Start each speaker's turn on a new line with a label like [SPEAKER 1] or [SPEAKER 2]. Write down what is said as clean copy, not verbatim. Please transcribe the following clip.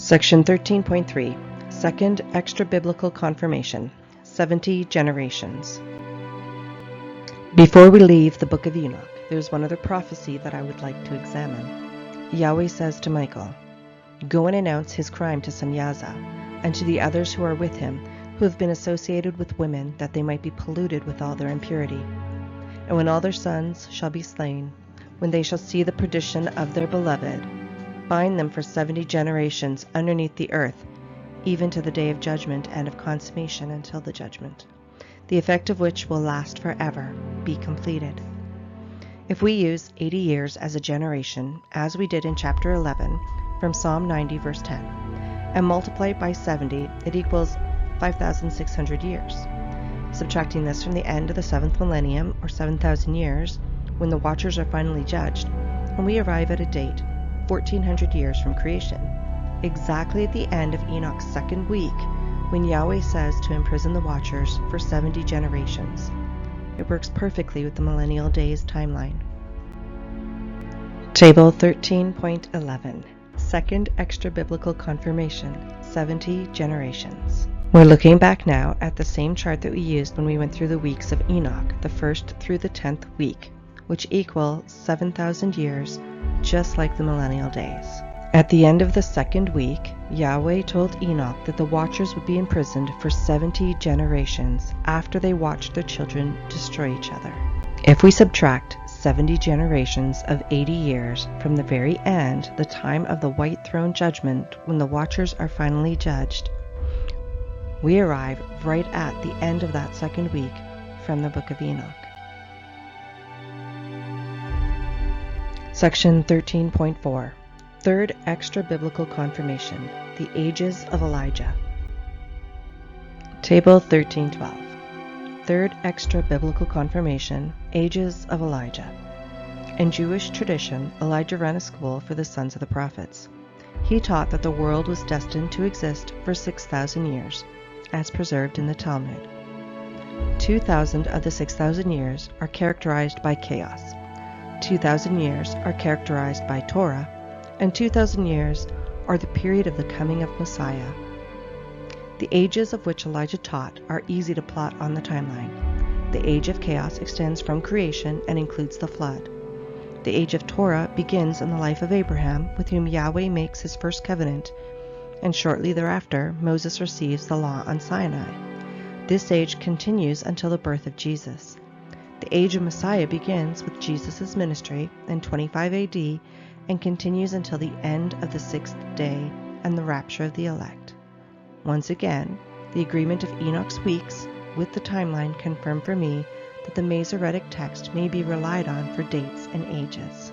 [SPEAKER 1] Section 13.3, Second Extra-Biblical Confirmation, 70 Generations. Before we leave the book of Enoch, there's one other prophecy that I would like to examine. Yahweh says to Michael, "Go and announce his crime to Samyaza, and to the others who are with him, who have been associated with women, that they might be polluted with all their impurity. And when all their sons shall be slain, when they shall see the perdition of their beloved, bind them for 70 generations underneath the earth, even to the day of judgment and of consummation until the judgment, the effect of which will last forever, be completed." If we use 80 years as a generation, as we did in chapter 11 from Psalm 90 verse 10, and multiply it by 70, it equals 5,600 years. Subtracting this from the end of the 7th millennium, or 7,000 years, when the watchers are finally judged, and we arrive at a date 1,400 years from creation, exactly at the end of Enoch's second week, when Yahweh says to imprison the watchers for 70 generations. It works perfectly with the millennial days timeline. Table 13.11, Second Extra-Biblical Confirmation, 70 Generations. We're looking back now at the same chart that we used when we went through the weeks of Enoch, the 1st through the 10th week, which equal 7,000 years, just like the millennial days. At the end of the second week, Yahweh told Enoch that the watchers would be imprisoned for 70 generations after they watched their children destroy each other. If we subtract 70 generations of 80 years from the very end, the time of the white throne judgment, when the watchers are finally judged, we arrive right at the end of that second week from the book of Enoch. Section 13.4, Third Extra-Biblical Confirmation, the Ages of Elijah. Table 13.12, Third Extra-Biblical Confirmation, Ages of Elijah. In Jewish tradition, Elijah ran a school for the sons of the prophets. He taught that the world was destined to exist for 6,000 years, as preserved in the Talmud. 2,000 of the 6,000 years are characterized by chaos. 2,000 years are characterized by Torah, and 2,000 years are the period of the coming of Messiah. The ages of which Elijah taught are easy to plot on the timeline. The age of chaos extends from creation and includes the flood. The age of Torah begins in the life of Abraham, with whom Yahweh makes his first covenant, and shortly thereafter Moses receives the law on Sinai. This age continues until the birth of Jesus. The age of Messiah begins with Jesus' ministry in 25 AD and continues until the end of the 6th day and the rapture of the elect. Once again, the agreement of Enoch's weeks with the timeline confirmed for me that the Masoretic text may be relied on for dates and ages.